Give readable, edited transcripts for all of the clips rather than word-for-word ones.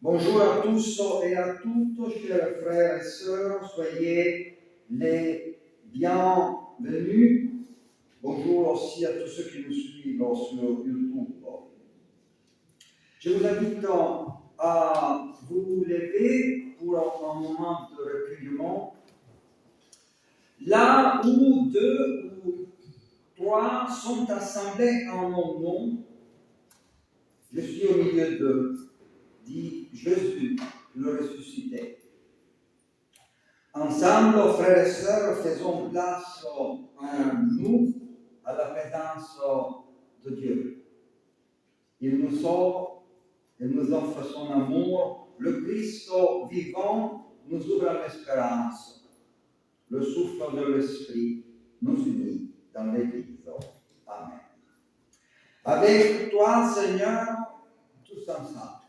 Bonjour à tous et à toutes, chers frères et sœurs, soyez les bienvenus. Bonjour aussi à tous ceux qui nous suivent sur YouTube. Je vous invite à vous lever pour un moment de recueillement. Là où deux ou trois sont assemblés en mon nom, je suis au milieu d'eux, dit Jésus, le ressuscité. Ensemble, frères et sœurs, faisons place en nous à la présence de Dieu. Il nous sauve, il nous offre son amour. Le Christ vivant nous ouvre l'espérance. Le souffle de l'Esprit nous unit dans l'Église. Amen. Avec toi, Seigneur, tous ensemble.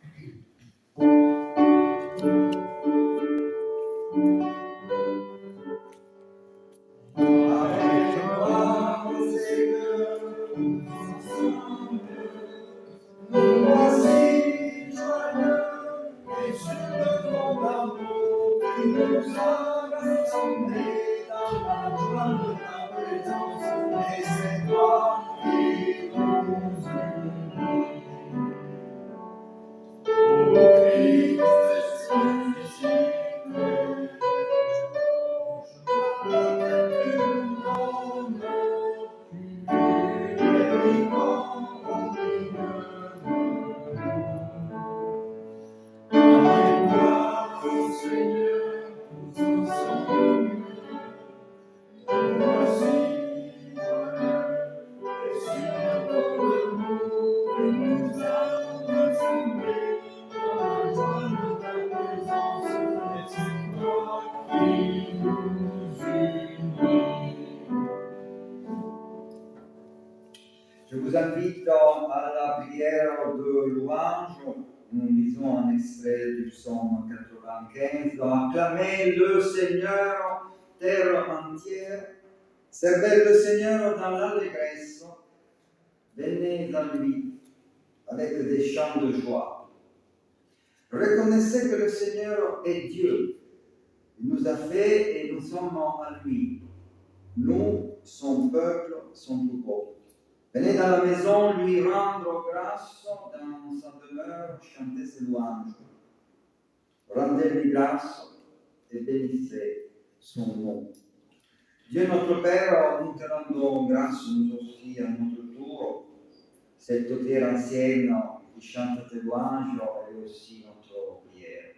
Je vous invite à la prière de louange. Nous lisons un extrait du psaume 95. Acclamez le Seigneur, terre entière. Servez le Seigneur dans l'allégresse. Venez à lui avec des chants de joie. Reconnaissez que le Seigneur est Dieu. Il nous a fait et nous sommes à lui. Nous, son peuple, son troupeau. Venez dans la maison lui rendre grâce, dans sa demeure chanter ses louanges. Rendez-lui grâce et bénissez son nom. Dieu notre Père, nous te rendons grâce nous aussi à notre tour. Cette terre ancienne qui chante tes louanges est aussi notre prière.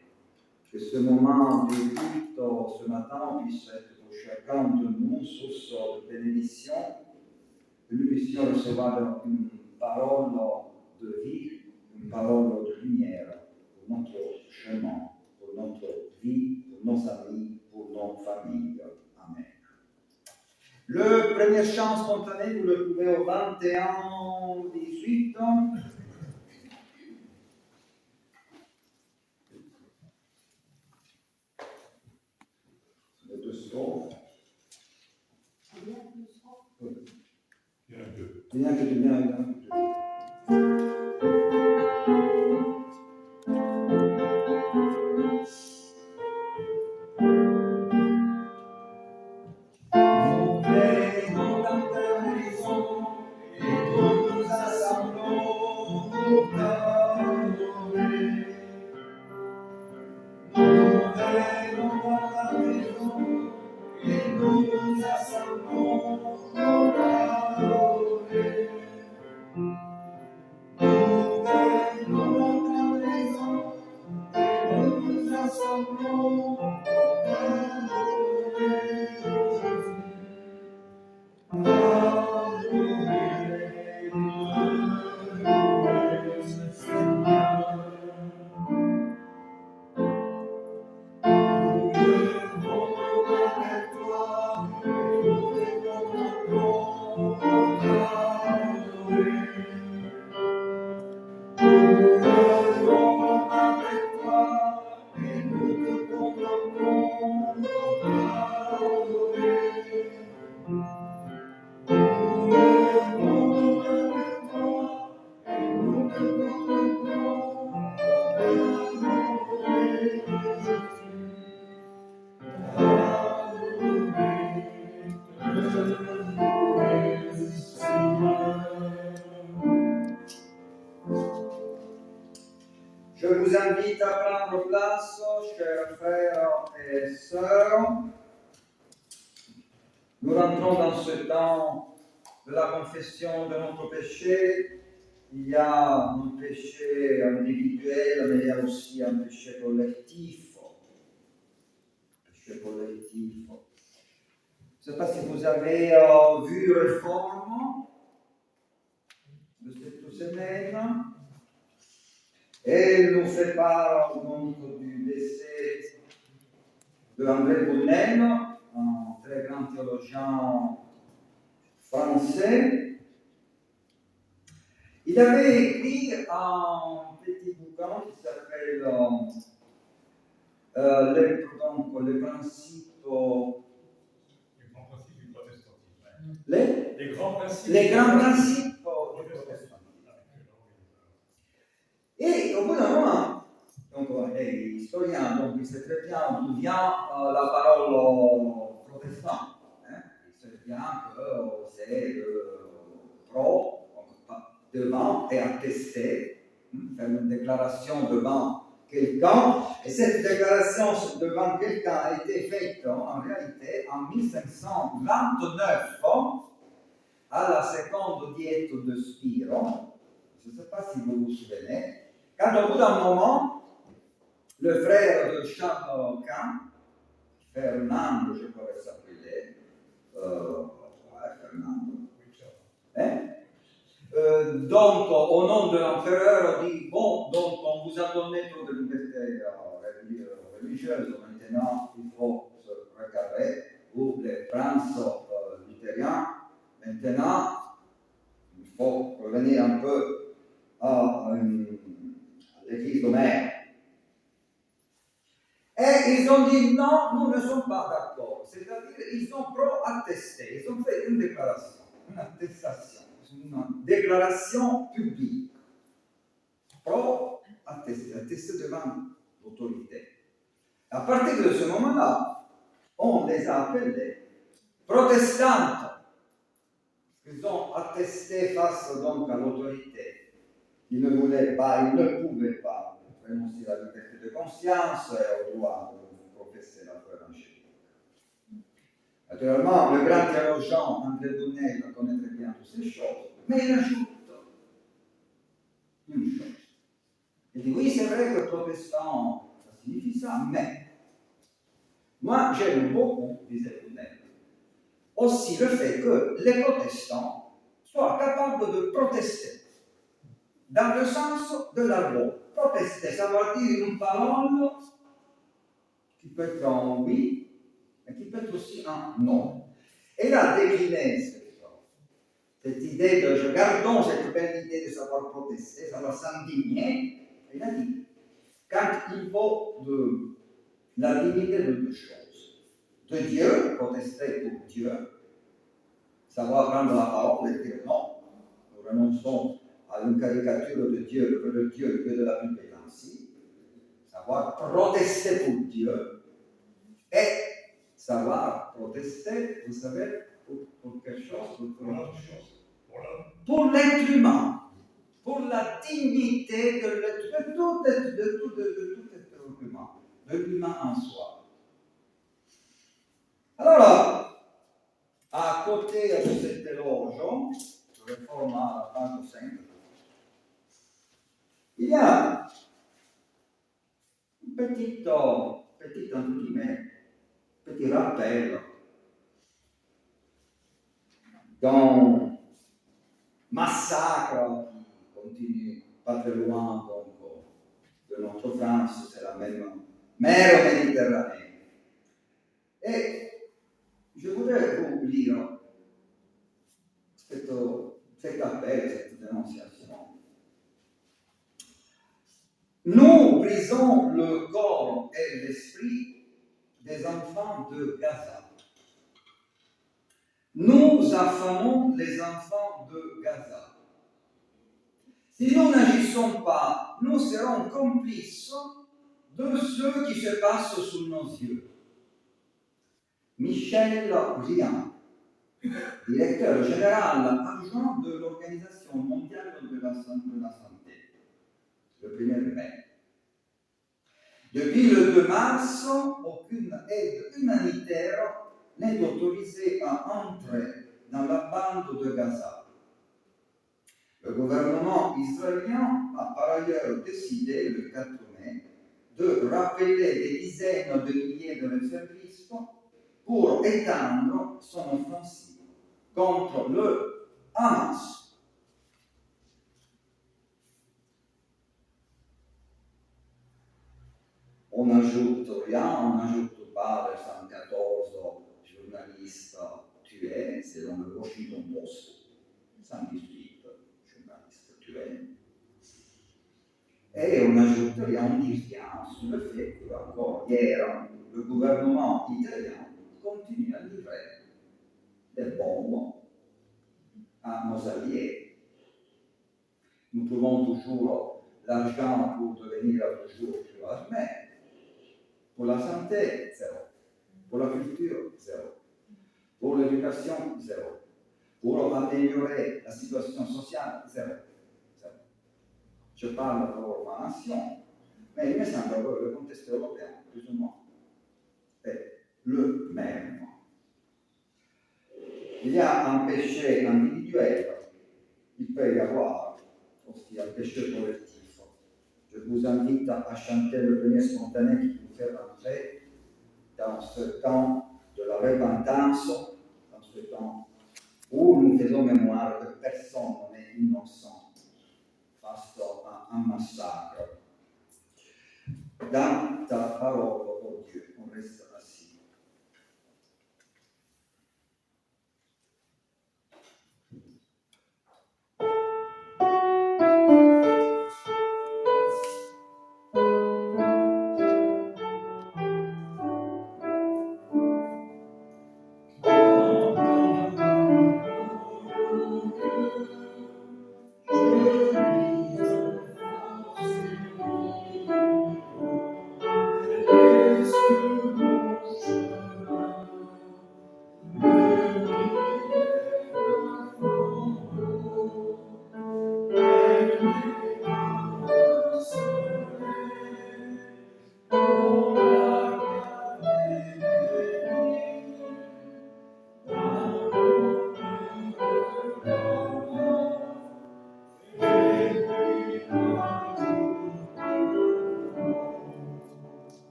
Que ce moment de culte ce matin puisse être pour chacun de nous source de bénédiction, que nous puissions recevoir une parole de vie, une parole de lumière pour notre chemin, pour notre vie, pour nos amis, pour nos familles. Amen. Le premier chant spontané, vous le trouvez au 21-18. Les deux strophes. Bien que de bien. Je vous invite à prendre place, chers frères et sœurs. Nous rentrons dans ce temps de la confession de notre péché. Il y a un péché individuel, mais il y a aussi un péché collectif. Je ne sais pas si vous avez vu Réforme de cette semaine. Et nous fait part donc du décès de André Brunel, un très grand théologien français. Il avait écrit un petit bouquin qui s'appelle les principes. Les grands principes du protestantisme. Les grands principes. Les grands principes du protestantisme. Et au bout d'un moment, donc les historiens, donc il sait très bien d'où vient la parole protestant. Il sait bien que c'est pro, devant et attesté, faire une déclaration devant quelqu'un, et cette déclaration devant quelqu'un a été faite en réalité en 1529 à la seconde diète de Spiro. Je ne sais pas si vous vous souvenez. Quand au bout d'un moment, le frère de Charles Quint, Fernando, je pourrais s'appeler, Fernando, donc au nom de l'empereur, dit bon, donc on vous a donné trop de liberté religieuse, maintenant il faut se regarder pour les princes luthériens, maintenant il faut revenir un peu à l'église de mère. Et ils ont dit non, nous ne sommes pas d'accord. C'est-à-dire, ils ont pro-attesté, ils ont fait une déclaration, une attestation, une déclaration publique. Pro-attesté, attesté devant l'autorité. À partir de ce moment-là, on les a appelés protestantes. Ils ont attesté face donc à l'autorité. Ils ne voulaient pas, ils ne pouvaient pas renoncer à la liberté de conscience et au droit de professer la foi évangélique. Naturellement, le grand théologien André Brunel connaît très bien toutes ces choses, mais il ajoute une chose. Il dit oui, c'est vrai que protestant, ça signifie ça, mais moi j'aime beaucoup, disait Brunel, aussi le fait que les protestants soient capables de protester dans le sens de la loi. Protester, ça veut dire une parole qui peut être un oui, mais qui peut être aussi un non. Et là, décliné cette idée de, gardons cette belle idée de savoir protester, savoir s'indigner, il a dit, quand il faut de la dignité de deux choses, de Dieu, protester pour Dieu, savoir prendre la parole et dire non, nous renonçons à une caricature de Dieu, que le Dieu de la compétence, savoir protester pour Dieu et savoir protester, vous savez, pour quelque chose, pour autre chose. Pour l'être humain, pour la dignité de tout être humain, de l'humain en soi. Alors, à côté de cet éloge, je réforme à la page 5, il y a un petit rappel d'un massacre qui continue pas très loin donc, de notre France, c'est la même mer Méditerranée. Et je voudrais vous lire cet appel, cette dénonciation. Nous brisons le corps et l'esprit des enfants de Gaza. Nous affamons les enfants de Gaza. Si nous n'agissons pas, nous serons complices de ce qui se passe sous nos yeux. Michel Rian, directeur général adjoint de l'Organisation mondiale de la santé, le 1er mai. Depuis le 2 mars, aucune aide humanitaire n'est autorisée à entrer dans la bande de Gaza. Le gouvernement israélien a par ailleurs décidé le 4 mai de rappeler des dizaines de milliers de réservistes pour étendre son offensive contre le Hamas. On n'ajoute rien, on n'ajoute pas les 114 journalistes tués, selon le Washington Post, 118 journalistes tués. Et on n'ajoute rien, on dit rien sur le fait que, encore hier, le gouvernement italien continue à livrer des bombes à nos alliés. Nous trouvons toujours l'argent pour devenir toujours plus armés. Pour la santé, zéro. Pour la culture, zéro. Pour l'éducation, zéro. Pour améliorer la situation sociale, zéro. Zéro. Je parle pour ma nation, mais il me semble que le contexte européen, plus ou moins, est le même. Il y a un péché individuel, il peut y avoir aussi un péché collectif. Je vous invite à chanter le premier spontané qui vous fait rentrer dans ce temps de la repentance, dans ce temps où nous faisons mémoire que personne n'est innocent face à un massacre. Dans ta parole, oh Dieu, on reste assis.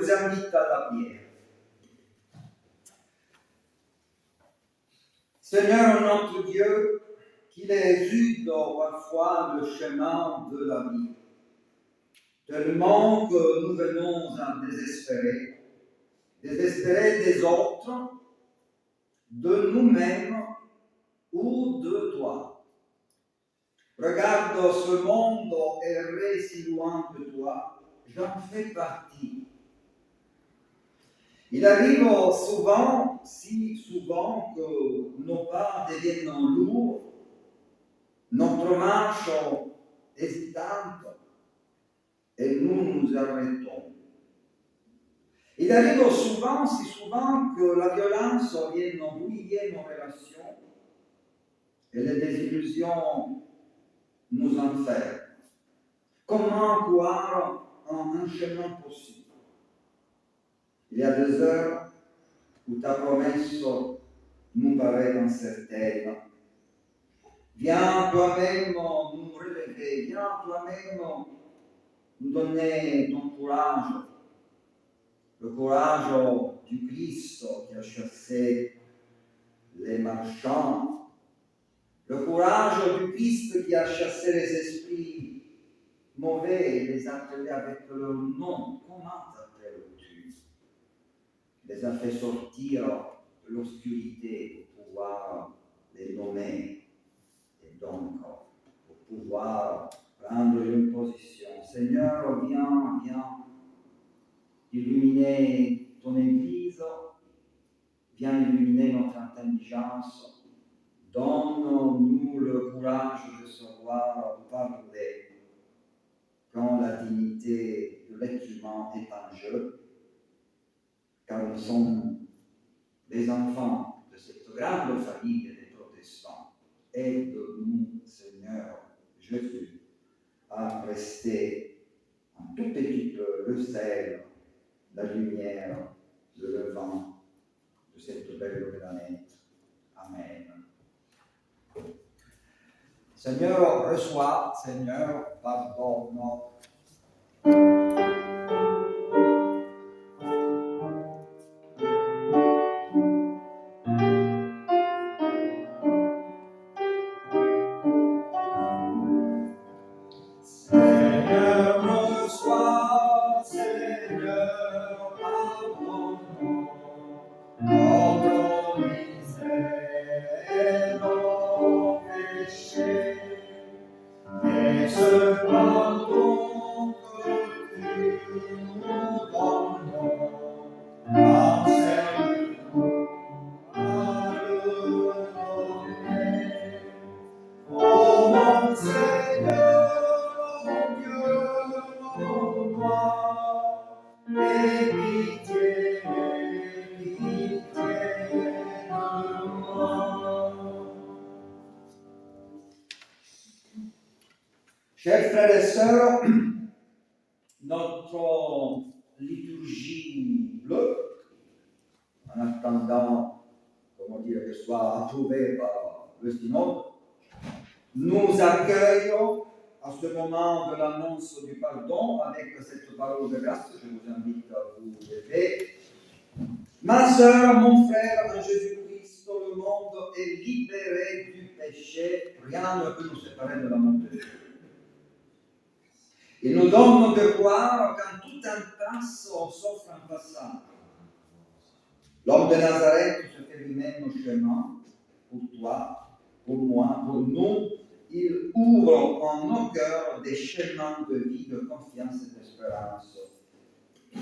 vous invite à la prière. Seigneur notre Dieu, qu'il est rude parfois le chemin de la vie, tellement que nous venons à désespérer des autres, de nous-mêmes ou de toi. Regarde ce monde erré si loin de toi, j'en fais partie. Il arrive souvent, si souvent, que nos pas deviennent lourds, notre marche hésitante, et nous nous arrêtons. Il arrive souvent, si souvent, que la violence vienne brouiller nos relations et les désillusions nous enferment. Comment croire en un chemin possible? Il y a des heures où ta promesse nous paraît incertaine. Viens toi-même nous relever, viens toi-même nous donner ton courage, le courage du Christ qui a chassé les marchands, le courage du Christ qui a chassé les esprits mauvais et les appelé avec leur nom. Comment t'appelles-tu? Les a fait sortir de l'obscurité pour pouvoir les nommer et donc pour pouvoir prendre une position. Seigneur, viens illuminer ton Église, viens illuminer notre intelligence, donne-nous le courage de savoir parler quand la dignité de l'être humain est en jeu, car nous sommes les enfants de cette grande famille des protestants. Aide-nous, Seigneur Jésus, à rester en tout petit peu le sel, la lumière, le vent de cette belle planète. Amen. Seigneur, reçois, Seigneur, pardonne. Chers frères et sœurs, notre liturgie bleue, en attendant, comment dire, qu'elle soit approuvée par le synode, nous accueille à ce moment de l'annonce du pardon avec cette parole de grâce. Je vous invite à vous lever. Ma sœur, mon frère, en Jésus-Christ, le monde est libéré du péché. Rien ne peut nous séparer de l'amour de Dieu. Il nous donne de croire qu'en tout impasse, on s'offre un passage. L'homme de Nazareth se fait lui-même chemin pour toi, pour moi, pour nous. Il ouvre en nos cœurs des chemins de vie, de confiance et d'espérance.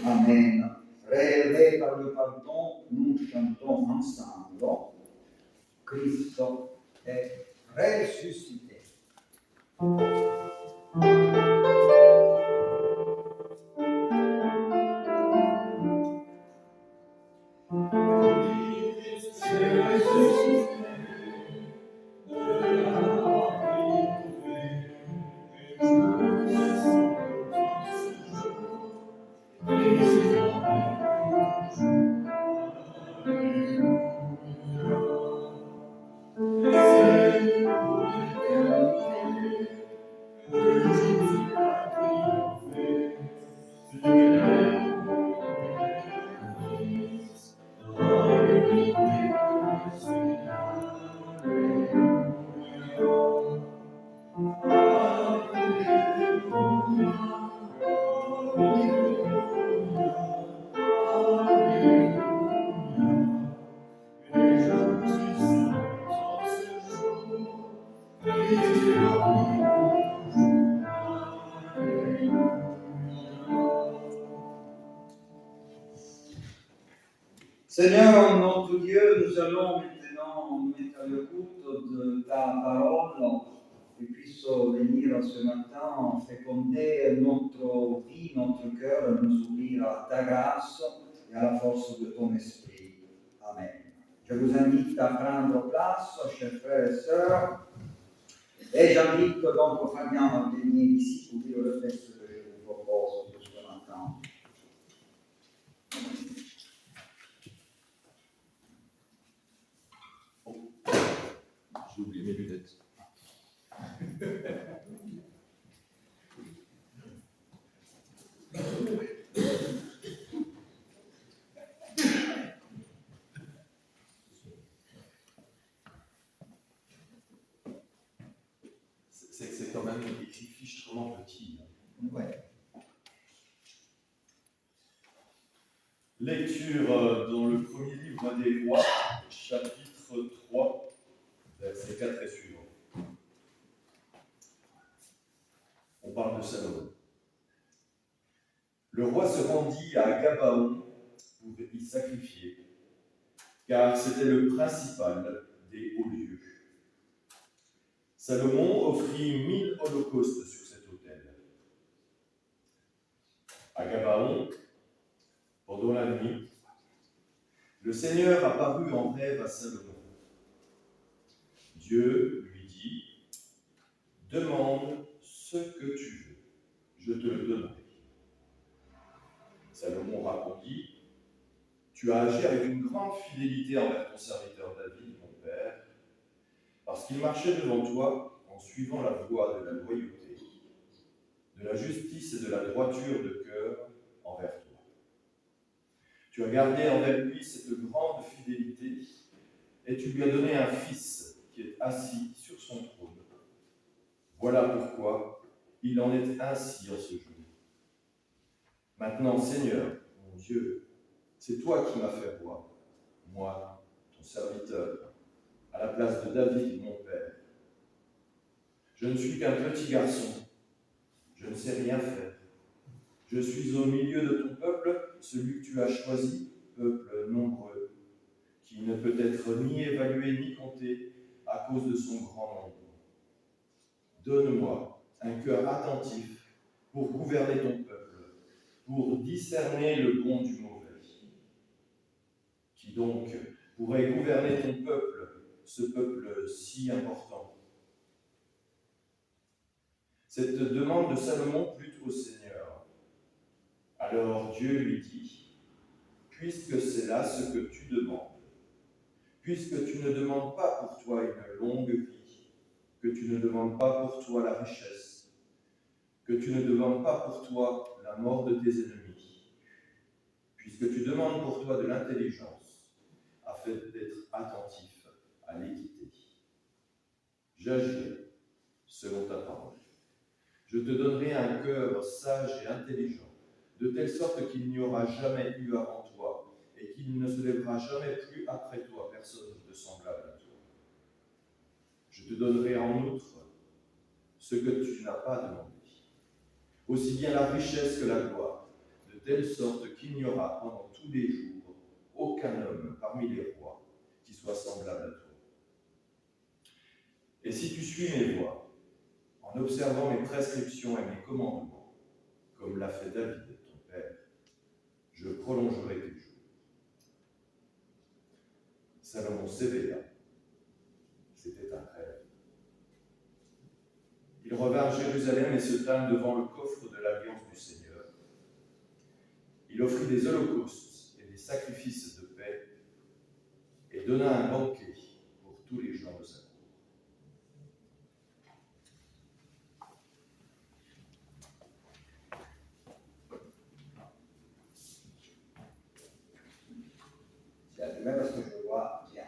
Amen. Rêvé par le pardon, nous chantons ensemble. Christ est ressuscité. Seigneur notre Dieu, nous allons maintenant nous mettre à l'écoute de ta parole et puisse venir ce matin féconder notre vie, notre cœur, nous ouvrir à ta grâce et à la force de ton esprit. Amen. Je vous invite à prendre place, chers frères et sœurs, et j'invite donc Fabien à venir ici pour lire le texte que je vous propose pour ce matin. J'ai oublié mes lunettes. C'est quand même écrit fichtrement petit. Ouais. Lecture dans le premier livre des Rois, chapitre 3, versets 4 et suivants. On parle de Salomon. Le roi se rendit à Gabaon pour y sacrifier, car c'était le principal des hauts lieux. Salomon offrit 1000 holocaustes sur cet autel. À Gabaon, pendant la nuit, le Seigneur apparut en rêve à Salomon. Dieu lui dit : « Demande ce que tu veux, je te le donnerai. » Salomon répondit : « Tu as agi avec une grande fidélité envers ton serviteur David, mon père, parce qu'il marchait devant toi en suivant la voie de la loyauté, de la justice et de la droiture de cœur envers toi. Tu as gardé envers lui cette grande fidélité et tu lui as donné un fils qui est assis sur son trône. Voilà pourquoi il en est ainsi en ce jour. Maintenant, Seigneur, mon Dieu, c'est toi qui m'as fait voir, moi, ton serviteur, à la place de David, mon père. Je ne suis qu'un petit garçon, je ne sais rien faire. Je suis au milieu de ton peuple, celui que tu as choisi, peuple nombreux, qui ne peut être ni évalué ni compté à cause de son grand nombre. Donne-moi un cœur attentif pour gouverner ton peuple, pour discerner le bon du mauvais. Qui donc pourrait gouverner ton peuple, ce peuple si important ? Cette demande de Salomon plut au Seigneur. Alors Dieu lui dit : « Puisque c'est là ce que tu demandes, puisque tu ne demandes pas pour toi une longue vie, que tu ne demandes pas pour toi la richesse, que tu ne demandes pas pour toi la mort de tes ennemis, puisque tu demandes pour toi de l'intelligence, afin d'être attentif à l'équité. J'agirai selon ta parole. Je te donnerai un cœur sage et intelligent, de telle sorte qu'il n'y aura jamais eu avant toi, et qu'il ne se lèvera jamais plus après toi personne de semblable à toi. Je te donnerai en outre ce que tu n'as pas demandé, aussi bien la richesse que la gloire, de telle sorte qu'il n'y aura pendant tous les jours aucun homme parmi les rois qui soit semblable à toi. Et si tu suis mes voies, en observant mes prescriptions et mes commandements, comme l'a fait David, ton père, je prolongerai tes jours. » Salomon s'éveilla. C'était un rêve. Il revint à Jérusalem et se tint devant le coffre de l'alliance du Seigneur. Il offrit des holocaustes et des sacrifices de paix et donna un banquet pour tous les gens de sa cour. C'est la première parce que je vois bien.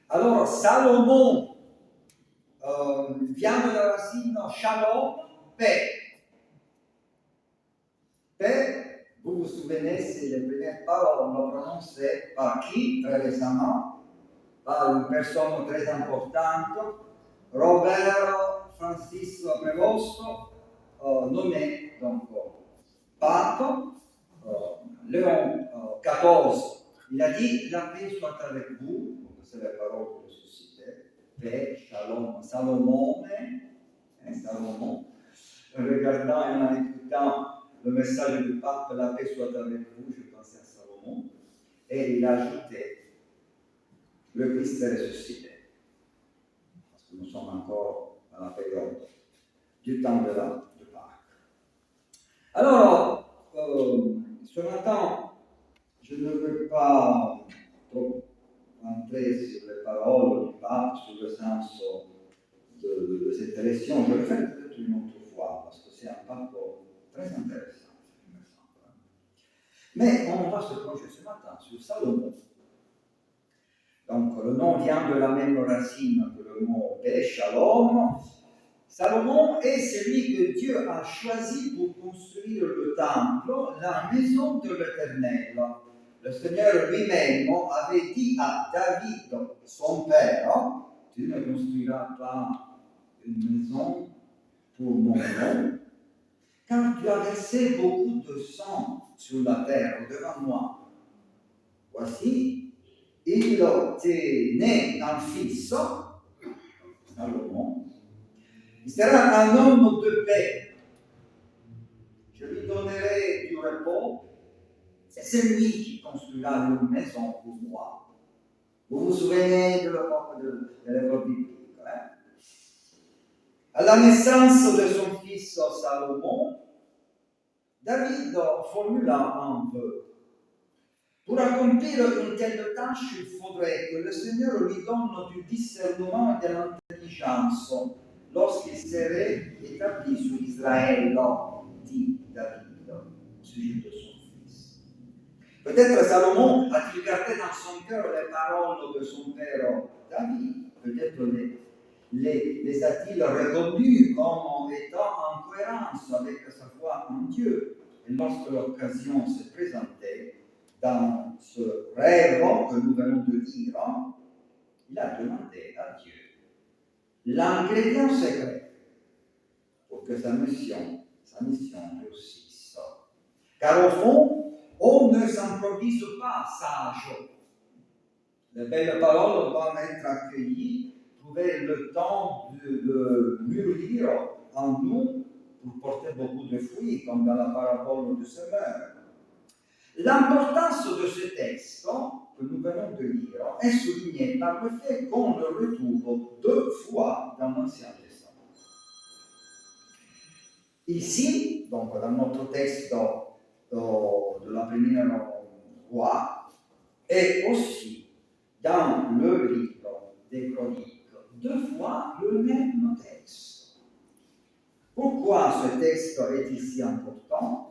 Alors, Salomon vient de la racine shalom, paix. Paix, vous vous souvenez, c'est les premières paroles prononcées par qui très récemment? Par une personne très importante, Robert Francis Prevost, nommé donc pape, Léon XIV Il a dit, la paix soit avec vous, donc c'est la parole que je suscitais, paix, shalom, Salomon, Salomon, en regardant et en écoutant le message du pape, la paix soit avec vous, je pensais à Salomon, et il a ajouté, le Christ est ressuscité, parce que nous sommes encore dans la période du temps de Pâques. Alors, ce matin, je ne veux pas trop entrer sur les paroles du pape, sur le sens de cette élection. Je le ferai peut-être une autre fois, parce que c'est un pape très intéressant, il me semble. Mais on va se plonger ce matin sur Salomon. Donc, le nom vient de la même racine que le mot paix, shalom. Salomon est celui que Dieu a choisi pour construire le temple, la maison de l'Éternel. Le Seigneur lui-même avait dit à David, son père, tu ne construiras pas une maison pour mon nom, car tu as versé beaucoup de sang sur la terre devant moi. Voici, il t'est né un fils, Salomon. Il sera un homme de paix. Je lui donnerai du repos. C'est lui qui construira une maison pour moi. Vous vous souvenez de l'époque biblique, hein? À la naissance de son fils Salomon, David formula un vœu. Pour accomplir une telle tâche, il faudrait que le Seigneur lui donne du discernement et de l'intelligence lorsqu'il serait établi sur Israël, dit David, au sujet de son fils. Peut-être Salomon a-t-il gardé dans son cœur les paroles de son père David. Peut-être les a-t-il reconnus comme étant en cohérence avec sa foi en Dieu. Et lorsque l'occasion s'est présentée, dans ce rêve que nous venons de lire, il a demandé à Dieu l'ingrédient secret pour que sa mission réussisse. Car au fond, on ne s'improvise pas sage. Les belles paroles doivent être accueillies, trouver le temps de mûrir en nous pour porter beaucoup de fruits, comme dans la parabole du semeur. L'importance de ce texte que nous venons de lire est soulignée par le fait qu'on le retrouve 2 fois dans l'Ancien Testament. Ici, donc dans notre texte de la première roi, et aussi dans le livre des Chroniques, 2 fois le même texte. Pourquoi ce texte est ici important?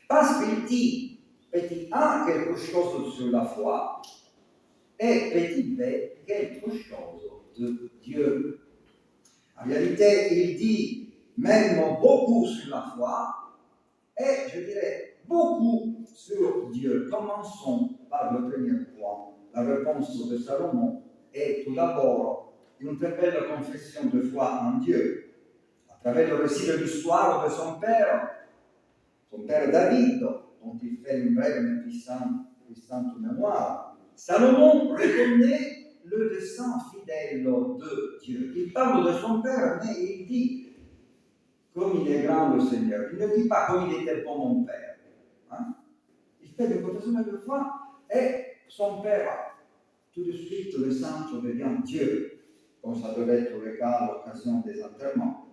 Parce qu'il dit, petit a, quelque chose sur la foi, et petit b, quelque chose de Dieu. En réalité, il dit même beaucoup sur la foi, et je dirais beaucoup sur Dieu. Commençons par le premier point, la réponse de Salomon est tout d'abord une très belle confession de foi en Dieu. À travers le récit de l'histoire de son père David, dont il fait une brève mais puissante mémoire, Salomon reconnaît le dessein fidèle de Dieu. Il parle de son père, mais il dit, comme il est grand le Seigneur. Il ne dit pas comme il était bon mon père. Hein? Il fait une confession de foi et son père, tout de suite, le centre devient Dieu, comme ça devait être le cas à l'occasion des enterrements.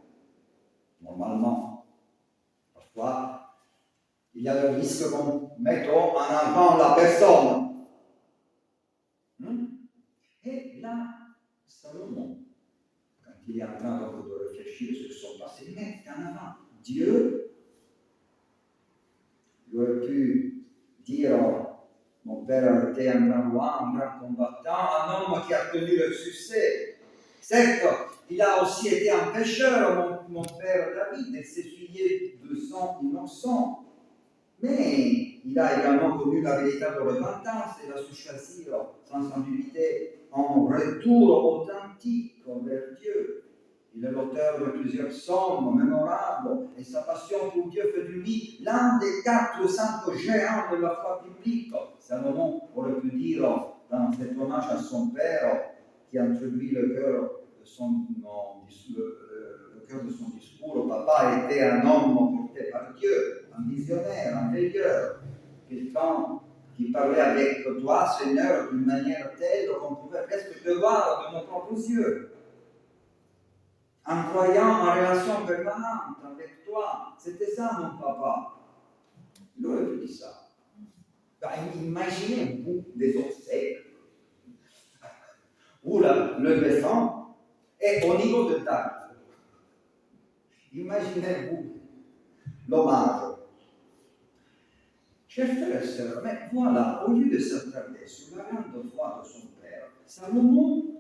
Normalement, parfois, il y a le risque qu'on mette en avant la personne. Et là, Salomon, quand il est en train de réfléchir sur son passé, il met en avant Dieu. Il aurait pu dire, mon père était un grand roi, un grand combattant, un homme qui a connu le succès. Certes, il a aussi été un pécheur, mon père David, et s'essuyait de sang innocent. Mais il a également connu la véritable repentance et a su choisir sans ambiguïté un retour authentique vers Dieu. Il est l'auteur de plusieurs psaumes mémorables et sa passion pour Dieu fait de lui l'un des 400 géants de la foi biblique. Salomon aurait pu dire dans cet hommage à son père qui introduit le cœur de son discours. Papa était un homme porté par Dieu, un visionnaire, un veilleur, quelqu'un qui parlait avec toi, Seigneur, d'une manière telle qu'on pouvait presque te voir de nos propres yeux. En croyant en relation permanente avec toi. C'était ça mon papa. Il aurait pu dire ça. Imaginez-vous des obsèques où le défunt est au niveau de taille. Imaginez-vous l'hommage. Chers frères et sœurs, mais voilà, au lieu de s'attarder sur la grande foi de son père, Salomon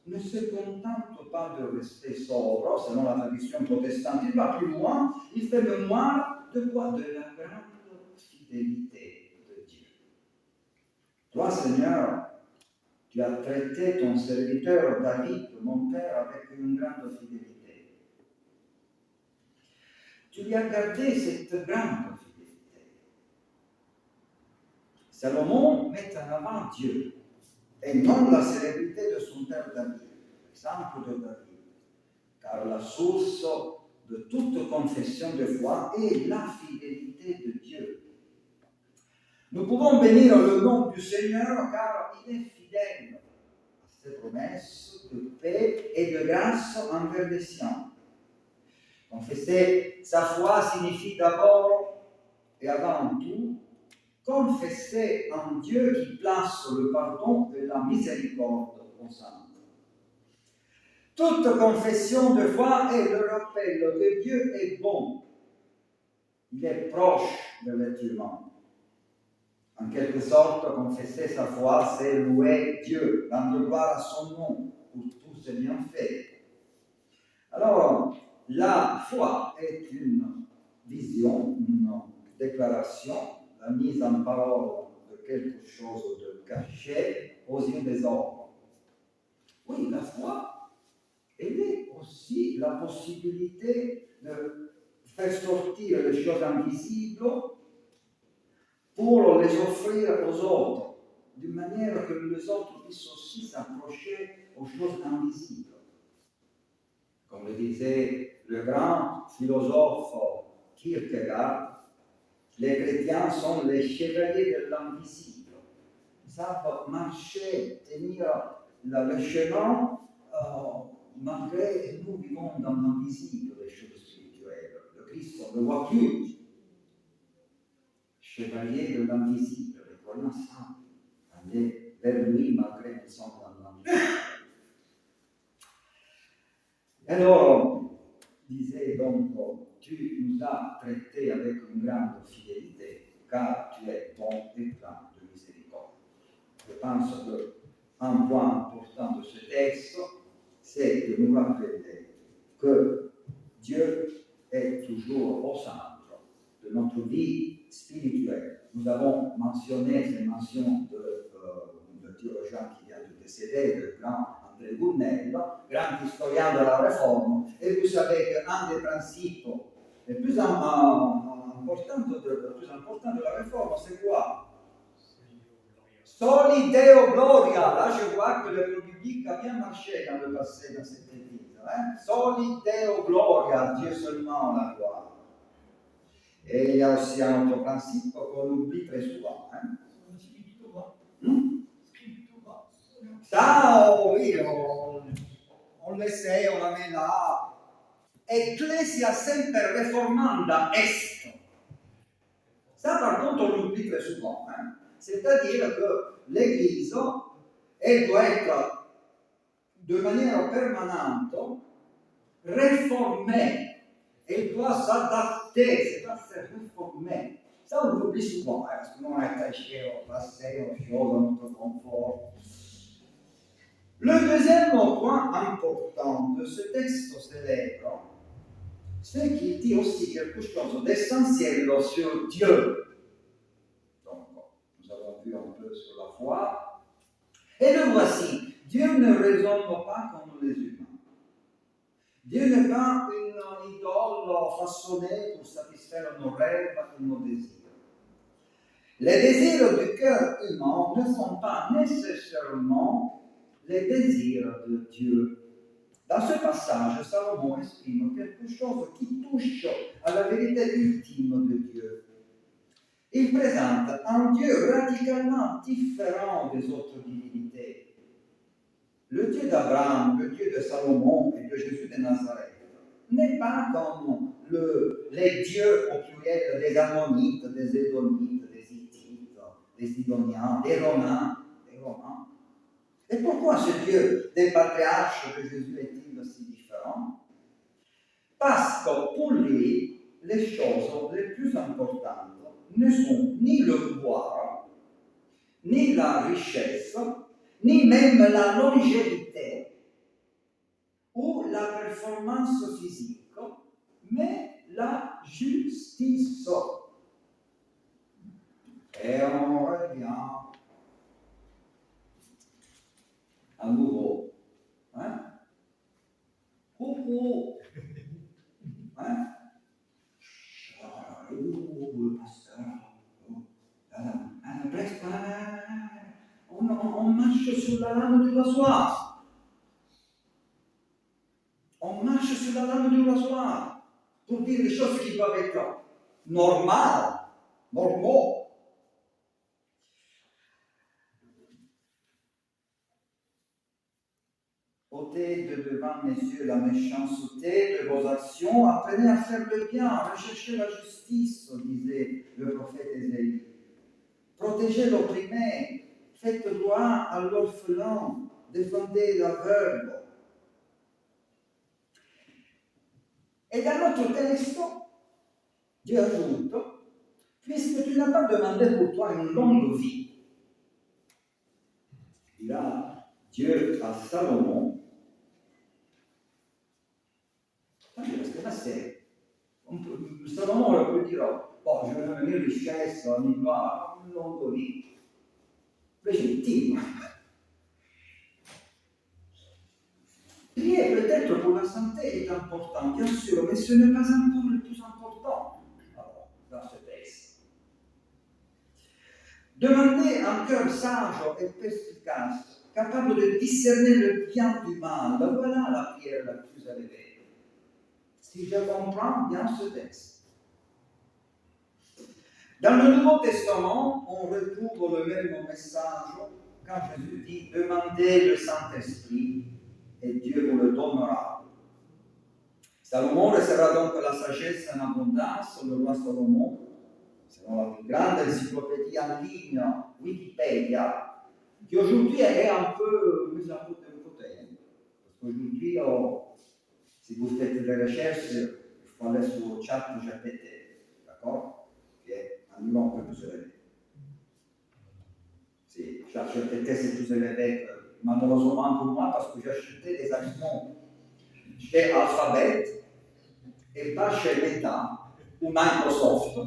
ne se contente pas de rester sobre, selon la tradition protestante, il va plus loin, il fait mémoire de quoi? De la grande fidélité de Dieu. Toi, Seigneur, tu as traité ton serviteur David, mon père, avec une grande fidélité. Tu lui as gardé cette grande fidélité. Salomon met en avant Dieu et non la célébrité de son père David, l'exemple de David. Car la source de toute confession de foi est la fidélité de Dieu. Nous pouvons bénir le nom du Seigneur car il est fidèle à ses promesses de paix et de grâce envers les siens. Confesser sa foi signifie d'abord et avant tout confesser en Dieu qui place le pardon et la miséricorde au centre. Toute confession de foi est le rappel que Dieu est bon. Il est proche de l'être humain. En quelque sorte, confesser sa foi, c'est louer Dieu, rendre gloire à son nom pour tous ses bienfaits. Alors, la foi est une vision, une déclaration, la mise en parole de quelque chose de caché aux yeux des hommes. Oui, la foi, elle est aussi la possibilité de faire sortir les choses invisibles pour les offrir aux autres, d'une manière que les autres puissent aussi s'approcher aux choses invisibles. Comme le disait le grand philosophe Kierkegaard, les chrétiens sont les chevaliers de l'invisible. Ils savent marcher, tenir le chemin malgré nous vivons dans l'invisible des choses spirituelles. Le Christ, on ne le voit plus. Chevalier de l'invisible, les croyants simples, aller vers lui malgré qu'ils sont dans l'invisible. Alors, disait donc, tu nous as traités avec une grande fidélité, car tu es bon et plein de miséricorde. Je pense qu'un point important de ce texte, c'est de nous rappeler que Dieu est toujours au centre de notre vie spirituelle. Nous avons mentionné ces mentions de théologien qui vient de décéder, le grand André Gournel, grand historien de la Réforme. Et vous savez qu'un des principes les plus importants de la Réforme, c'est quoi? Soli Deo Gloria. Là, je vois que le public a bien marché dans le passé dans cette église. Soli Deo Gloria, Dieu seulement la gloire. Et il y a aussi un autre principe qu'on oublie très souvent. Ça, oui, on le sait, on la met là. Ecclesia semper reformanda est. Ça, par contre, on l'oublie très souvent. C'est-à-dire que l'Église, elle doit être de manière permanente réformée. Elle doit s'adapter, c'est pas se réformer. Ça, on l'oublie souvent, parce que nous, on est attaché au passé, aux choses, à notre confort. Le deuxième point important de ce texte célèbre, c'est qu'il dit aussi quelque chose d'essentiel sur Dieu. Donc, nous avons vu un peu sur la foi. Et le voici, Dieu ne raisonne pas comme les humains. Dieu n'est pas une idole façonnée pour satisfaire nos rêves et nos désirs. Les désirs du cœur humain ne sont pas nécessairement les désirs de Dieu. Dans ce passage, Salomon exprime quelque chose qui touche à la vérité ultime de Dieu. Il présente un Dieu radicalement différent des autres divinités. Le Dieu d'Abraham, le Dieu de Salomon et de Jésus de Nazareth n'est pas comme les dieux au pluriel des Ammonites, des Édomites, des Hittites, des Sidoniens, des Romains. Et pourquoi ce Dieu des patriarches de Jésus est-il si différent? Parce que pour lui, les choses les plus importantes ne sont ni le pouvoir, ni la richesse, ni même la longévité ou la performance physique, mais la justice. Et on revient à nouveau. Hein? Coucou. Hein? Le pasteur. On marche sur la lame du rasoir. On marche sur la lame du rasoir pour dire les choses qui doivent être normaux. Ôtez de devant mes yeux la méchanceté de vos actions, apprenez à faire le bien, recherchez la justice, disait le prophète Ésaïe. Protégez l'opprimé, faites droit à l'orphelin, défendez l'aveugle. Et dans notre texte, Dieu ajoute, puisque tu n'as pas demandé pour toi une longue vie, là, Dieu à Salomon, parce que là c'est, Salomon aurait pu dire, bon, je veux une richesse, une gloire, une longue vie. Légitime. Prier peut-être pour la santé est important, bien sûr, mais ce n'est pas encore le plus important dans ce texte. Demandez un cœur sage et perspicace, capable de discerner le bien du mal. Voilà la prière la plus élevée. Si je comprends bien ce texte. Dans le Nouveau Testament, on retrouve le même message quand Jésus dit « Demandez le Saint-Esprit et Dieu vous le donnera ». Salomon recevra donc la sagesse en abondance, le roi Salomon, selon la plus grande encyclopédie en ligne, Wikipédia, qui aujourd'hui est un peu mise en côté. Parce qu'aujourd'hui, si vous faites des recherches, il faut aller sur ChatGPT, d'accord? Qui est un niveau un peu plus élevé. Si ChatGPT c'est plus élevé, malheureusement pour moi, parce que j'ai acheté des actions chez Alphabet et pas chez Meta ou Microsoft.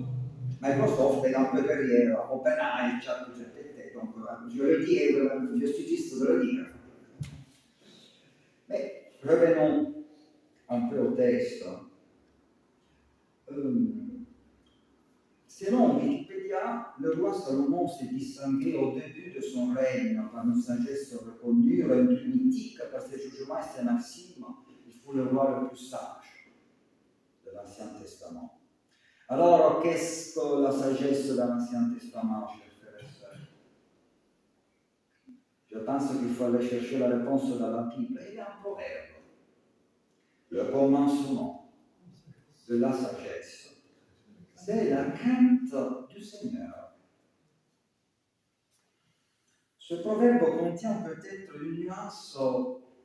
Microsoft est un peu derrière OpenAI, ChatGPT, donc je le dis et je suis juste de le dire. Mais revenons un peu au texte. Selon Wikipédia, le roi Salomon s'est distingué au début de son règne par une sagesse reconnue, rendue mythique par ses jugements et ses maximes. Il faut le roi le plus sage de l'Ancien Testament. Alors, qu'est-ce que la sagesse de l'Ancien Testament, chers frères et sœurs? Je pense qu'il faut aller chercher la réponse dans la Bible. Il y a un proverbe. Le commencement de la sagesse, c'est la crainte du Seigneur. Ce proverbe contient peut-être une nuance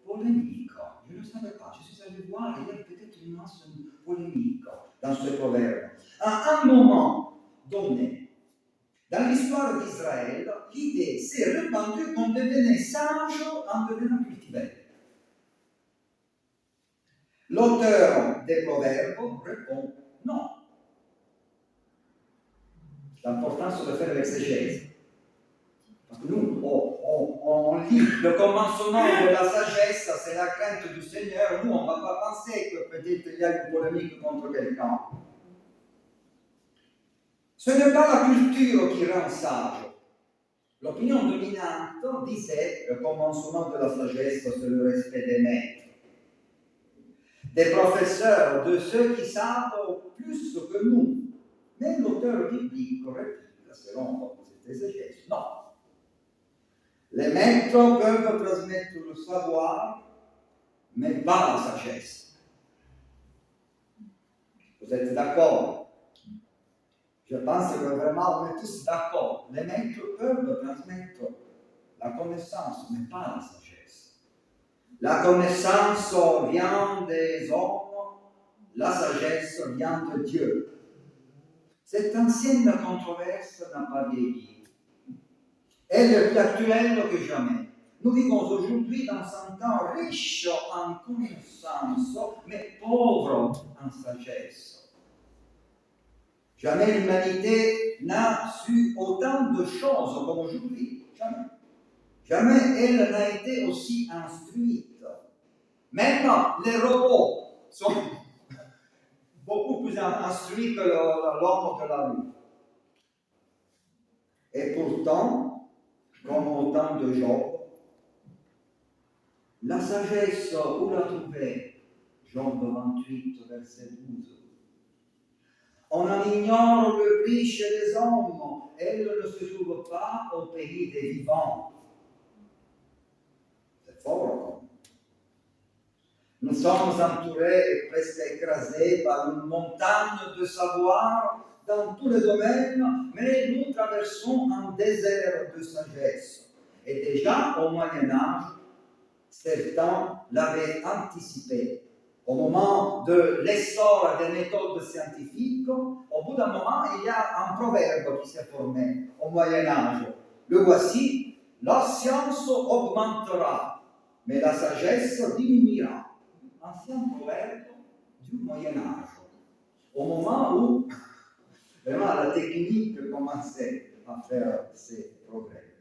polémique. Je ne savais pas. Je suis allé voir, il y a peut-être une nuance polémique dans ce proverbe. À un moment donné, dans l'histoire d'Israël, l'idée s'est répandue qu'on devenait sage en devenant cultivé. L'auteur des proverbes répond non. L'importance de faire l'exégèse. Parce Nous, on lit le commencement de la sagesse, c'est la crainte du Seigneur. Nous, on ne va pas penser que peut-être il y a une polémique contre quelqu'un. Ce n'est pas la culture qui rend sage. L'opinion dominante disait le commencement de la sagesse, c'est le respect des maîtres, des professeurs, de ceux qui savent plus que nous. Mais l'auteur biblique réplique, selon cette exégèse, non. Les maîtres peuvent transmettre le savoir, mais pas la sagesse. Vous êtes d'accord? Je pense que vraiment on est tous d'accord. Les maîtres peuvent transmettre la connaissance, mais pas la sagesse. La connaissance vient des hommes, la sagesse vient de Dieu. Cette ancienne controverse n'a pas vieilli. Elle est plus actuelle que jamais. Nous vivons aujourd'hui dans un temps riche en connaissance, mais pauvre en sagesse. Jamais l'humanité n'a su autant de choses comme aujourd'hui. Jamais. Jamais elle n'a été aussi instruite. Même les robots sont beaucoup plus instruits que l'homme de la rue. Et pourtant, comme au temps de Job, la sagesse, où la trouver? Job 28, verset 12. On en ignore le prix chez les hommes, elle ne se trouve pas au pays des vivants. C'est fort. Nous sommes entourés et presque écrasés par une montagne de savoir dans tous les domaines, mais nous traversons un désert de sagesse. Et déjà au Moyen-Âge, certains l'avaient anticipé. Au moment de l'essor des méthodes scientifiques, au bout d'un moment, il y a un proverbe qui s'est formé au Moyen-Âge. Le voici, la science augmentera, mais la sagesse diminuera. Ancien proverbe du Moyen-Âge. Au moment où vraiment la technique commençait à faire ses progrès.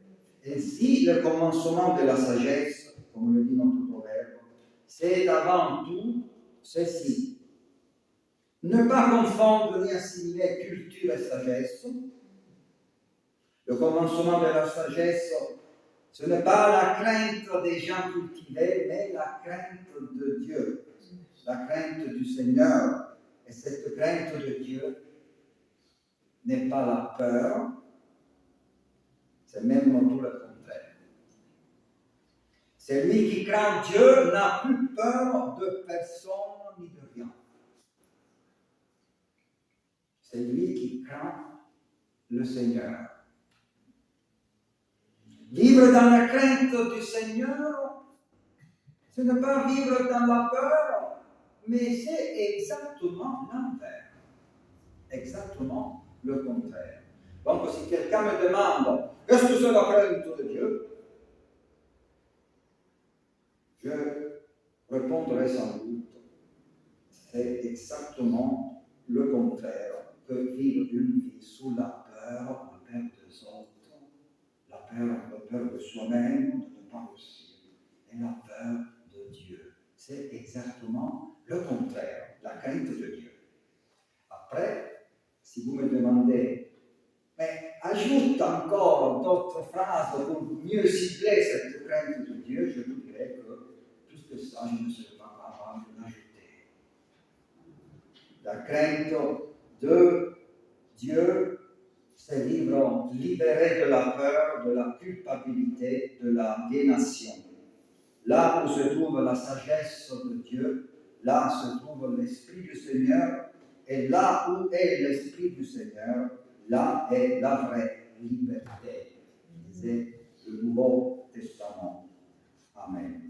Ainsi, le commencement de la sagesse, comme le dit notre proverbe, c'est avant tout ceci. Ne pas confondre ni assimiler culture et sagesse. Le commencement de la sagesse, ce n'est pas la crainte des gens cultivés, mais la crainte de Dieu, la crainte du Seigneur. Et cette crainte de Dieu n'est pas la peur, c'est même tout le contraire. Celui qui craint Dieu n'a plus peur de personne ni de rien. C'est lui qui craint le Seigneur. Vivre dans la crainte du Seigneur, ce n'est pas vivre dans la peur, mais c'est exactement l'envers. Exactement le contraire. Donc, si quelqu'un me demande qu'est-ce que c'est la crainte de Dieu, je répondrai sans doute c'est exactement le contraire que vivre une vie sous la peur des autres, la peur de soi-même, de ne pas réussir, et la peur de Dieu. C'est exactement le contraire, la crainte de Dieu. Après, si vous me demandez, mais ajoute encore d'autres phrases pour mieux cibler cette crainte de Dieu, je vous dirais que plus que ça, je ne serais pas capable d'ajouter. La crainte de Dieu, c'est vivre libéré de la peur, de la culpabilité, de la damnation. Là où se trouve la sagesse de Dieu, là se trouve l'Esprit du Seigneur, et là où est l'Esprit du Seigneur, là est la vraie liberté, disait le Nouveau Testament. Amen.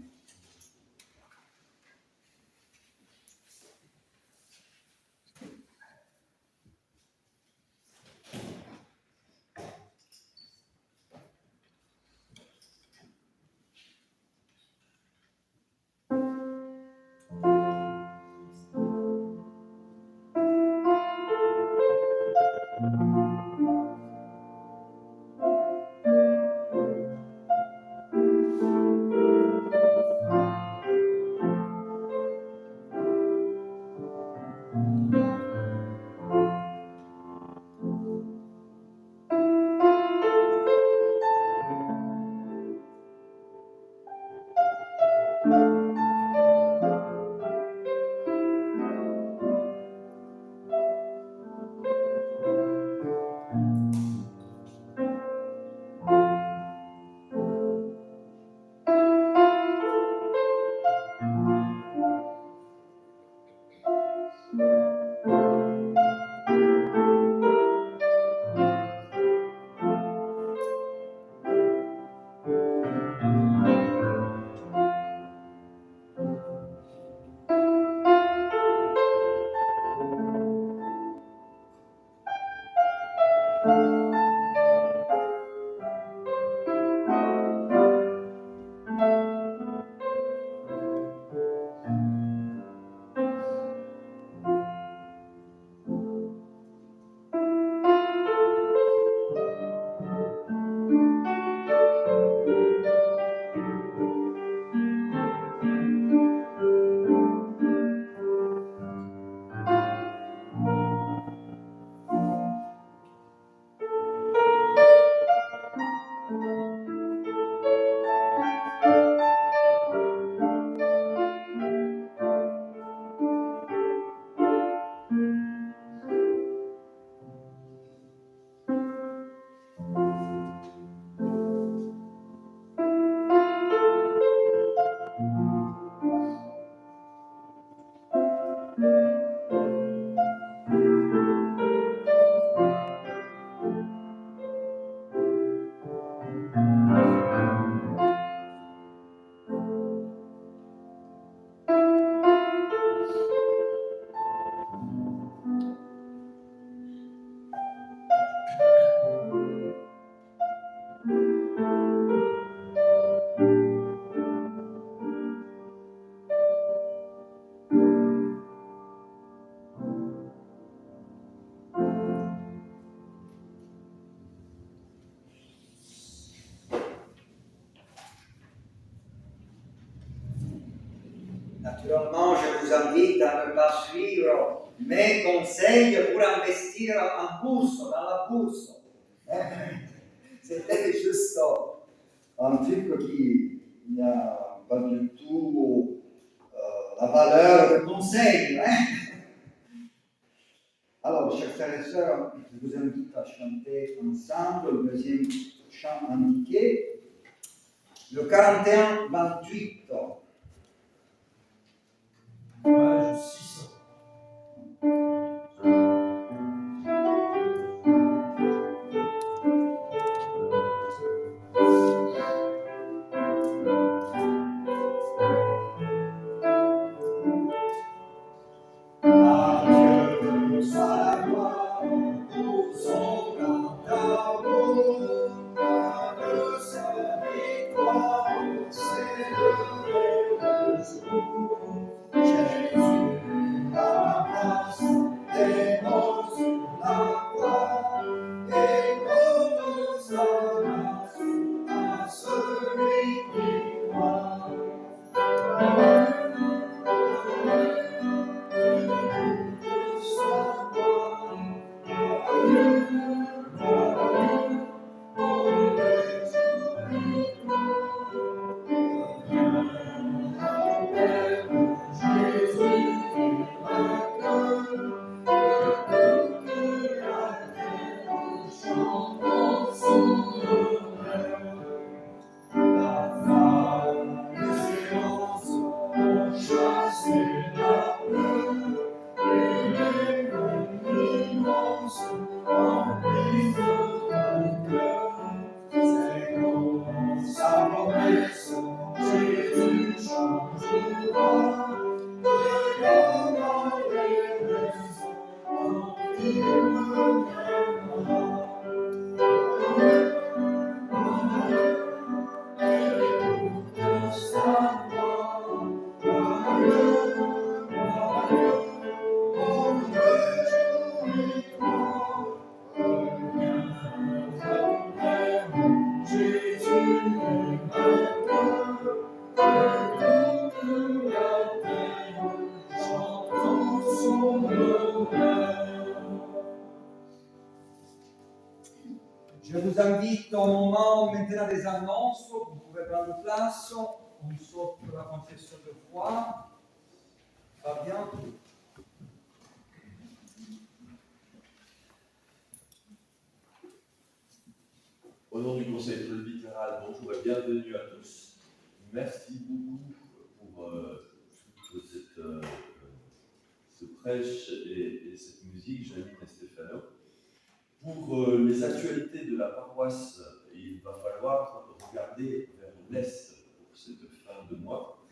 Naturellement, je vous invite à ne pas suivre mes conseils pour investir en bourse, dans la bourse. C'était juste un truc qui n'a pas du tout la valeur de conseil. Alors, chers frères et sœurs, je vous invite à chanter ensemble le deuxième chant indiqué, le 41-28. Page 600. Adieu, soit la gloire pour son grand amour, de sa victoire, c'est le jour. Jésus à la place des morts sur la croix, et comme sa grâce à celui qui croit. Je vous invite au moment maintenant des annonces, vous pouvez prendre place, on saute la confession de foi. Fabien. Au nom du Conseil presbytéral, bonjour et bienvenue à tous. Merci beaucoup pour toute ce prêche et cette musique, Janine et Stéphano. Pour les actualités de la paroisse, il va falloir regarder vers l'Est pour cette fin de mois.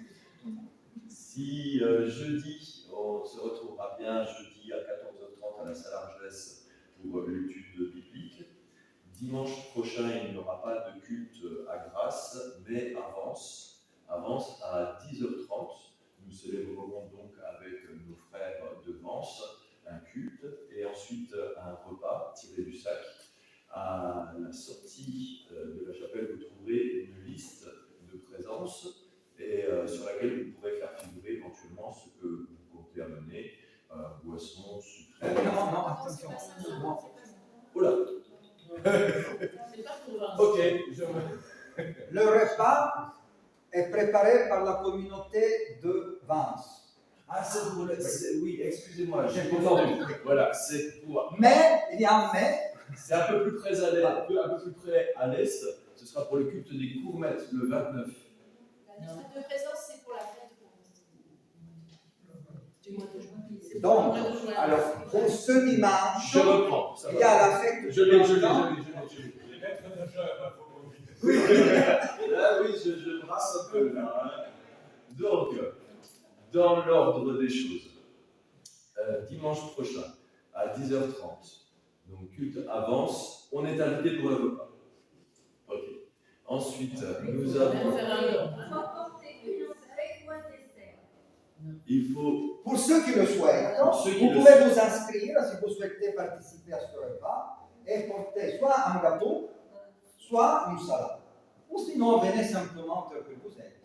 Si jeudi, on se retrouvera bien jeudi à 14h30 à la salle Argelès pour l'étude biblique. Dimanche prochain, il n'y aura pas de culte à Grasse, mais avance à 10h30. Nous célébrerons donc avec nos frères de Vence un culte et ensuite un repas tiré du sac. À la sortie de la chapelle, vous trouverez une liste de présence et sur laquelle vous pourrez faire figurer éventuellement ce que vous comptez amener, boissons, sucrées. Non, attention. Oula. Ok. Le repas est préparé par la communauté de Vence. Ah, oui, excusez-moi, j'ai entendu. Voilà, c'est pour. Mais, il y a un mais. C'est un peu plus près à l'est. Ce sera pour le culte des Courmettes le 29. La liste de présence, c'est pour la fête du mois de juin. Donc, alors, pour ce dimanche, Je reprends. il y a la fête Je du l'ai. Les maîtres de jeu, il faut pas oublier. Oui, là, oui, je brasse un peu là. Hein. Donc, dans l'ordre des choses, dimanche prochain, à 10h30, donc culte avance, on est invité pour le repas. Ok. Ensuite, nous avons. Il faut. Pour ceux qui le souhaitent, Ceux qui vous le pouvez souhaitent. vous inscrire si vous souhaitez participer à ce repas et porter soit un gâteau, soit une salade. Ou sinon, venez simplement tel que vous êtes.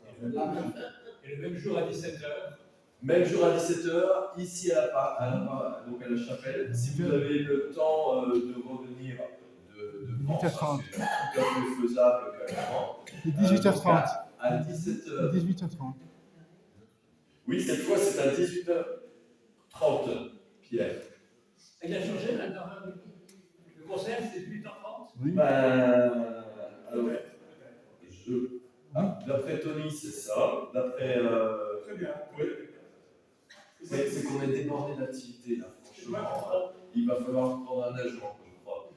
Et le même jour à 17h, Même jour à 17h, ici donc à la chapelle. Si vous avez le temps de revenir de France, 18h30. c'est tout à fait faisable carrément. Et 18h30. À 17h. 18h30. Oui, cette fois c'est à 18h30, Pierre. Il a changé maintenant. Le concert, c'est 8h30. Oui. Alors, d'après Tony, c'est ça. D'après. Très bien. Oui. C'est qu'on est débordé d'activité là, franchement. Il va falloir prendre un agent, je crois.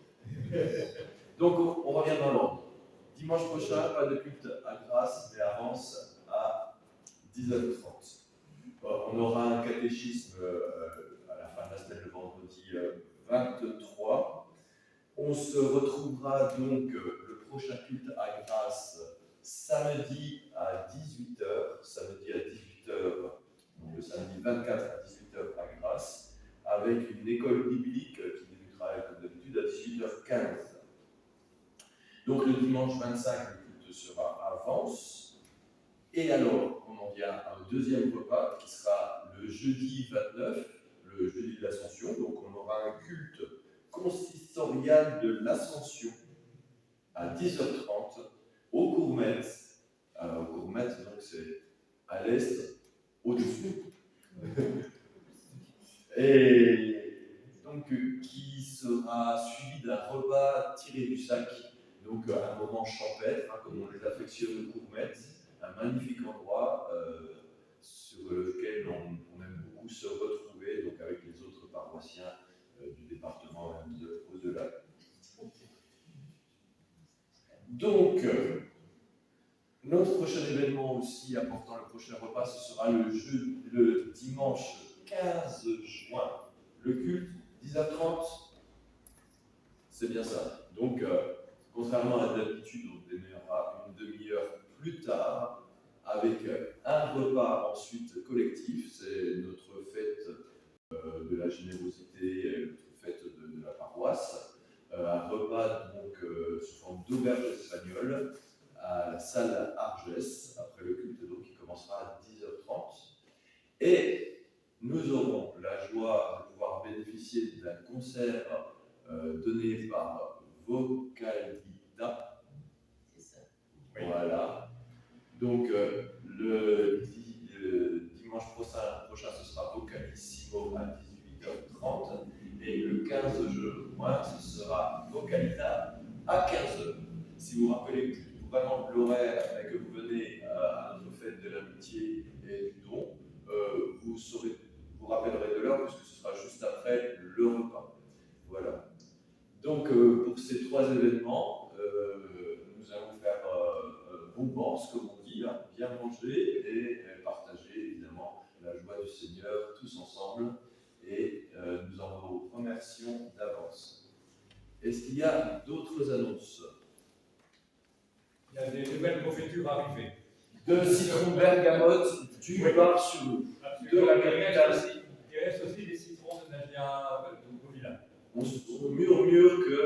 Donc on revient dans l'ordre. Dimanche prochain, pas de culte à Grasse, mais avance à 10h30. On aura un catéchisme à la fin de la semaine, le vendredi 23. On se retrouvera donc le prochain culte à Grasse samedi à 18h. Samedi à 18h. Le samedi 24 à 18h à Grasse, avec une école biblique qui débutera comme d'habitude à 18h15. Donc le dimanche 25, le culte sera à Vence. Et alors, on en vient à un deuxième repas qui sera le jeudi 29, le jeudi de l'Ascension. Donc on aura un culte consistorial de l'Ascension à 10h30 au Courmet. Au Courmet, donc c'est à l'est, au-dessus. Et donc, qui sera suivi d'un repas tiré du sac, donc un moment champêtre, hein, comme on les affectionne au Courmet, un magnifique endroit sur lequel on aime beaucoup se retrouver, donc avec les autres paroissiens du département, même au-delà. Donc, notre prochain événement aussi apportant le prochain repas, ce sera le dimanche 15 juin. Le culte, 10h30, c'est bien ça. Donc, contrairement à d'habitude, on démarrera une demi-heure plus tard avec un repas ensuite collectif. C'est notre fête de la générosité, notre fête de la paroisse. Un repas donc sous forme d'auberge espagnole à la salle Argès, après le culte donc, qui commencera à 10h30. Et nous aurons la joie de pouvoir bénéficier d'un concert donné par Vocalida. C'est ça. Voilà. Donc le dimanche prochain, ce sera Vocalissimo à 18h30. Et le 15 juin, ce sera Vocalida à 15h. Si vous vous rappelez vraiment l'horaire et que vous venez à notre fête de l'amitié et du don, vous rappellerez de l'heure puisque ce sera juste après le repas. Voilà. Donc pour ces trois événements, nous allons faire bombance, comme on dit, hein, bien manger et partager évidemment la joie du Seigneur tous ensemble. Et nous en vous remercions d'avance. Est-ce qu'il y a d'autres annonces? Il y a des nouvelles confitures arrivées. De citron bergamote du bar sur l'eau, de la capitale. Il reste aussi des citrons de Nadia au village. On murmure que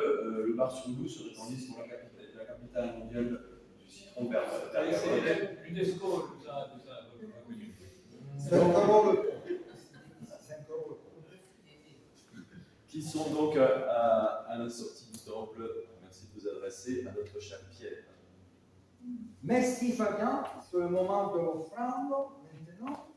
le bar sur l'eau serait en liste pour la capitale mondiale du citron bergamote. C'est l'UNESCO nous a reconnu. 5 euros le pot. 5 euros le pot. Qui sont donc à la sortie du temple. Merci de vous adresser à notre cher Pierre. Merci Fabien, c'est le moment de l'offrande maintenant.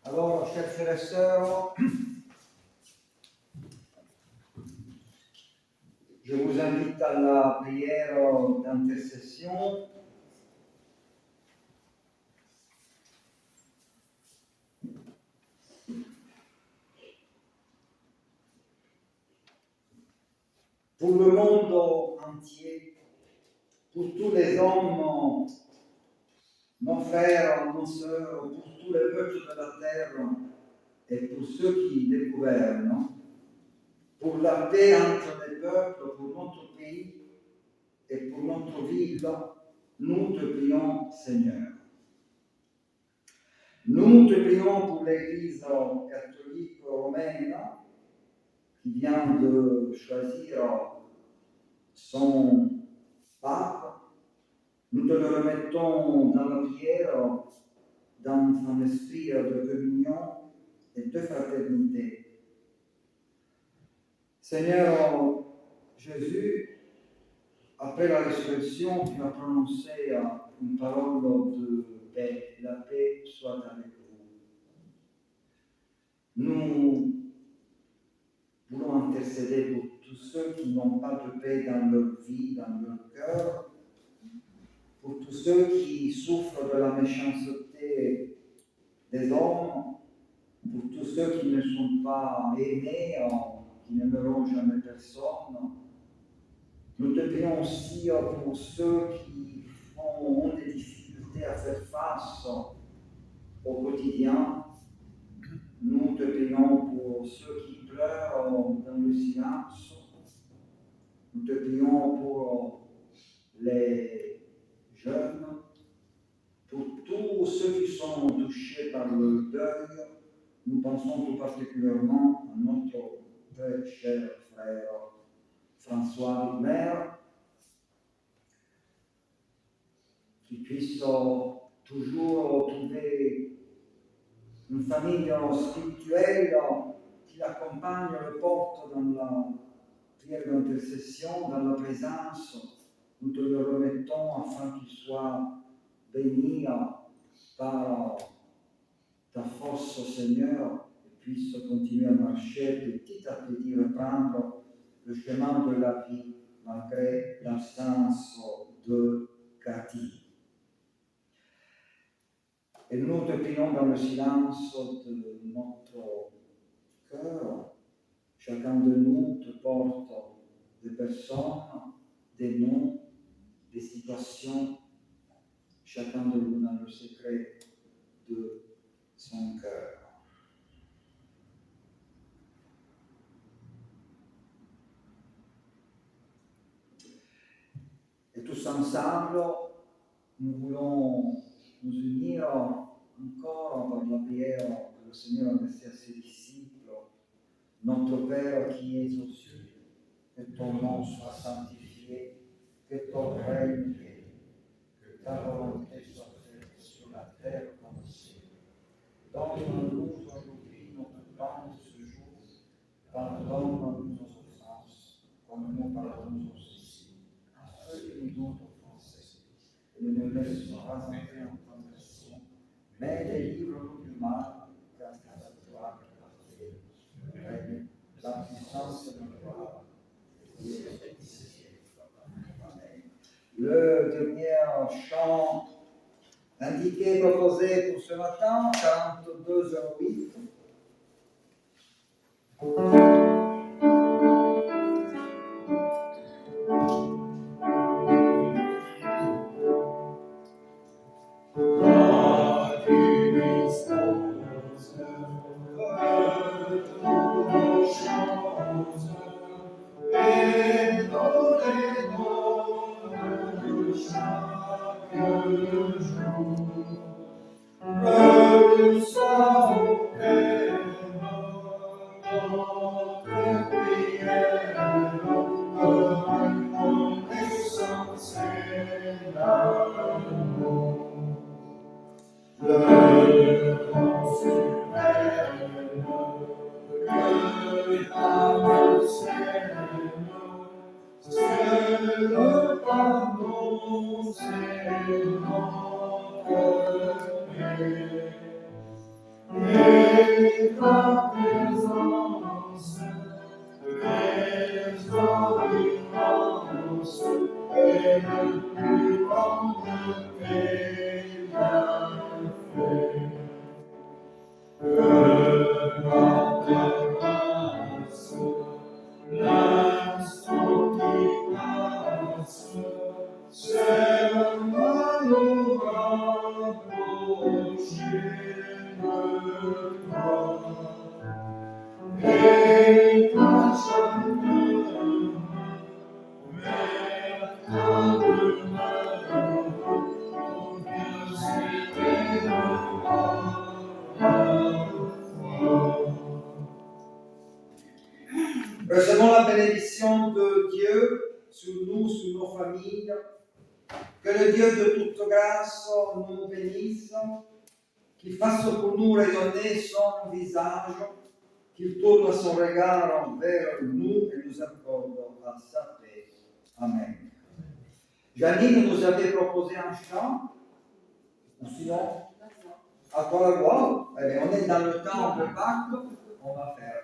Alors, chers frères et sœurs, je vous invite à la prière d'intercession. Pour le monde entier, pour tous les hommes, nos frères, nos sœurs, pour tous les peuples de la terre et pour ceux qui les gouvernent, pour la paix entre les peuples, pour notre pays et pour notre ville, nous te prions, Seigneur. Nous te prions pour l'Église catholique romaine qui vient de choisir son pape. Nous te le remettons dans la prière, dans un esprit de communion et de fraternité. Seigneur Jésus, après la résurrection, tu as prononcé une parole de paix. La paix soit avec vous. Nous voulons intercéder pour tous ceux qui n'ont pas de paix dans leur vie, dans leur cœur, pour tous ceux qui souffrent de la méchanceté des hommes, pour tous ceux qui ne sont pas aimés, qui n'aimeront jamais personne. Nous te prions aussi pour ceux qui ont des difficultés à faire face au quotidien. Nous te prions pour ceux qui pleurent dans le silence. Nous te prions pour les jeunes, pour tous ceux qui sont touchés par le deuil. Nous pensons tout particulièrement à notre très cher frère François Hubert, qui puisse toujours trouver une famille spirituelle qui l'accompagne, le porte dans la prière d'intercession, dans la présence. Nous te le remettons afin qu'il soit béni par ta force, Seigneur, et puisse continuer à marcher petit à petit, reprendre le chemin de la vie malgré l'absence de Cathy. Et nous te prions dans le silence de notre cœur. Chacun de nous te porte des personnes, des noms, des situations. Chacun de nous dans le secret de son cœur. Et tous ensemble, nous voulons nous unir encore par la prière que le Seigneur a laissée à ses disciples. Notre Père qui es aux cieux, que ton nom soit sanctifié, que ton règne vienne, que ta volonté soit faite sur la terre comme au ciel. Donne-nous aujourd'hui notre pain de ce jour. Pardonne-nous nos offenses, comme nous pardonnons aussi à ceux qui nous ont offensés. Et ne nous laisse pas entrer en tentation, mais délivre-nous du mal, car c'est à toi que la règne, la puissance et la gloire. Le dernier chant indiqué, proposé pour ce matin, 42:08. Recevons la bénédiction de Dieu sur nous, sur nos familles. Que le Dieu de toute grâce nous bénisse, qu'il fasse pour nous rayonner son visage, qu'il tourne son regard vers nous et nous accorde sa paix. Amen. Janine nous avait proposé un chant, ou sinon, à toi la voix. Eh bien, on est dans le temps de Pâques, on va faire.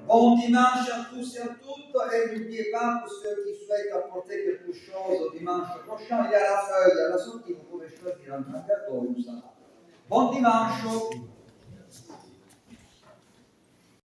Bon dimanche à tous et à toutes, et n'oubliez pas, pour ceux qui souhaitent apporter quelque chose dimanche prochain, il y a la feuille à la sortie, vous pouvez choisir un gâteau et tout ça. Bon dimanche!